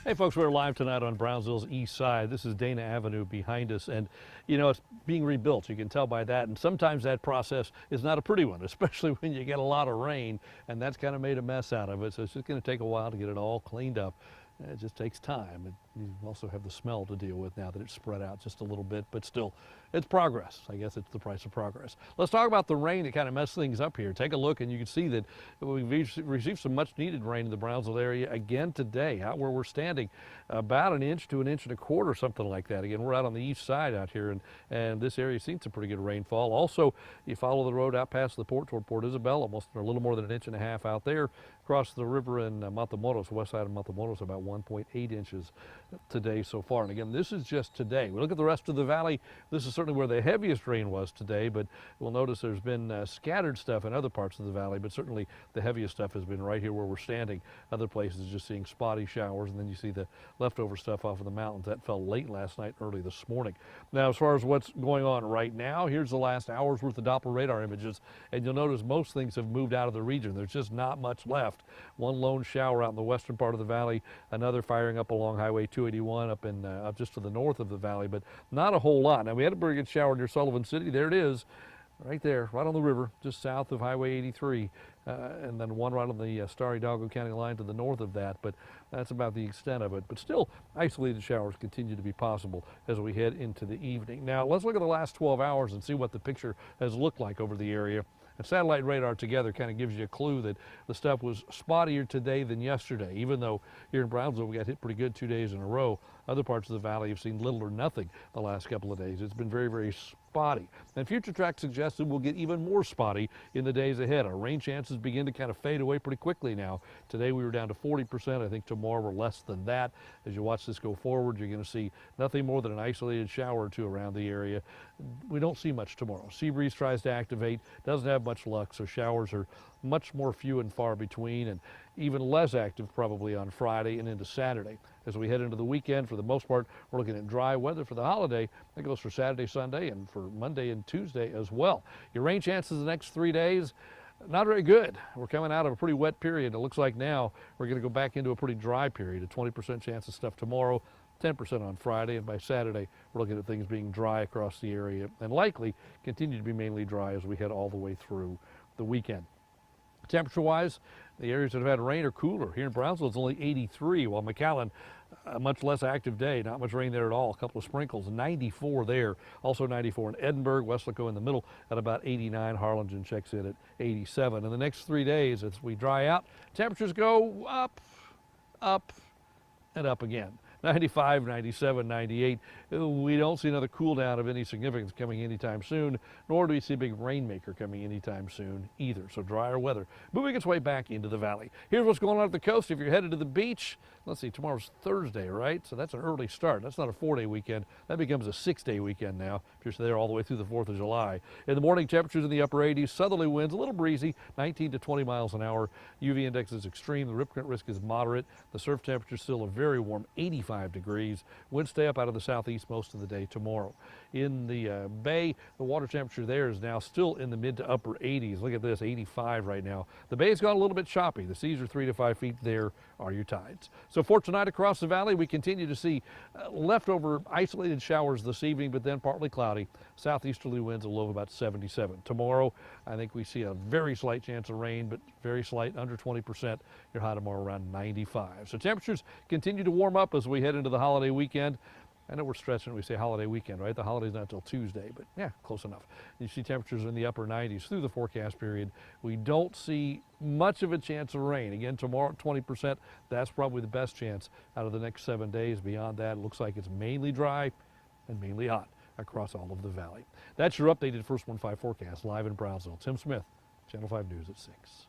Hey folks, we're live tonight on Brownsville's east side. This is Dana Avenue behind us, and you know, it's being rebuilt. You can tell by that, and sometimes that process is not a pretty one, especially when you get a lot of rain, and that's kind of made a mess out of it. So it's just going to take a while to get it all cleaned up. It just takes time. You also have the smell to deal with now that it's spread out just a little bit, but still, it's progress. I guess it's the price of progress. Let's talk about the rain that kind of messed things up here. Take a look and you can see that we've received some much needed rain in the Brownsville area again today, out where we're standing, about an inch to an inch and a quarter, something like that. Again, we're out on the east side out here, and this area has seen some pretty good rainfall. Also, you follow the road out past the port toward Port Isabel, almost a little more than an inch and a half out there. Across the river in Matamoros, west side of Matamoros, about 1.8 inches today so far. And again, this is just today. We look at the rest of the valley. This is certainly where the heaviest rain was today, but we'll notice there's been scattered stuff in other parts of the valley, but certainly the heaviest stuff has been right here where we're standing. Other places just seeing spotty showers, and then you see the leftover stuff off of the mountains. That fell late last night, early this morning. Now, as far as what's going on right now, here's the last hour's worth of Doppler radar images, and you'll notice most things have moved out of the region. There's just not much left. One lone shower out in the western part of the valley, another firing up along Highway 281 up just to the north of the valley, but not a whole lot. Now, we had a pretty good shower near Sullivan City. There it is, right there, right on the river, just south of Highway 83, and then one right on the Starry Hidalgo County line to the north of that, but that's about the extent of it. But still, isolated showers continue to be possible as we head into the evening. Now, let's look at the last 12 hours and see what the picture has looked like over the area. And satellite radar together kind of gives you a clue that the stuff was spottier today than yesterday, even though here in Brownsville we got hit pretty good 2 days in a row. Other parts of the valley have seen little or nothing the last couple of days. It's been very, very spotty. And Future Track suggests it will get even more spotty in the days ahead. Our rain chances begin to kind of fade away pretty quickly now. Today we were down to 40%. I think tomorrow we're less than that. As you watch this go forward, you're going to see nothing more than an isolated shower or two around the area. We don't see much tomorrow. Sea breeze tries to activate, doesn't have much luck, so showers are much more few and far between, and even less active probably on Friday and into Saturday. As we head into the weekend, for the most part, we're looking at dry weather for the holiday. That goes for Saturday, Sunday, and for Monday and Tuesday as well. Your rain chances the next 3 days, not very good. We're coming out of a pretty wet period. It looks like now we're going to go back into a pretty dry period. A 20% chance of stuff tomorrow, 10% on Friday, and by Saturday we're looking at things being dry across the area and likely continue to be mainly dry as we head all the way through the weekend. Temperature-wise, the areas that have had rain are cooler. Here in Brownsville, it's only 83, while McAllen, a much less active day, not much rain there at all, a couple of sprinkles, 94 there. Also 94 in Edinburg, Weslaco in the middle at about 89. Harlingen checks in at 87. In the next 3 days, as we dry out, temperatures go up, up, and up again. 95, 97, 98. We don't see another cool down of any significance coming anytime soon, nor do we see a big rainmaker coming anytime soon either. So drier weather moving its way back into the valley. Here's what's going on at the coast. If you're headed to the beach, let's see, tomorrow's Thursday, right? So that's an early start. That's not a 4-day weekend. That becomes a 6-day weekend now, if you're there all the way through the 4th of July. In the morning, temperatures in the upper 80s, southerly winds, a little breezy, 19 to 20 miles an hour. UV index is extreme. The rip current risk is moderate. The surf temperature is still a very warm 85 degrees. Winds stay up out of the southeast most of the day tomorrow. In the bay, the water temperature there is now still in the mid to upper 80s. Look at this, 85 right now. The bay's gone a little bit choppy. The seas are 3 to 5 feet. There are your tides. So for tonight across the valley, we continue to see leftover isolated showers this evening, but then partly cloudy. Southeasterly winds, a low of about 77. Tomorrow, I think we see a very slight chance of rain, but very slight, under 20%. Your high tomorrow around 95. So temperatures continue to warm up as we head into the holiday weekend. I know we're stretching when we say holiday weekend, right? The holiday's not until Tuesday, but yeah, close enough. You see temperatures in the upper 90s through the forecast period. We don't see much of a chance of rain. Again, tomorrow, 20%. That's probably the best chance out of the next 7 days. Beyond that, it looks like it's mainly dry and mainly hot across all of the valley. That's your updated First 1 5 forecast live in Brownsville. Tim Smith, Channel 5 News at 6.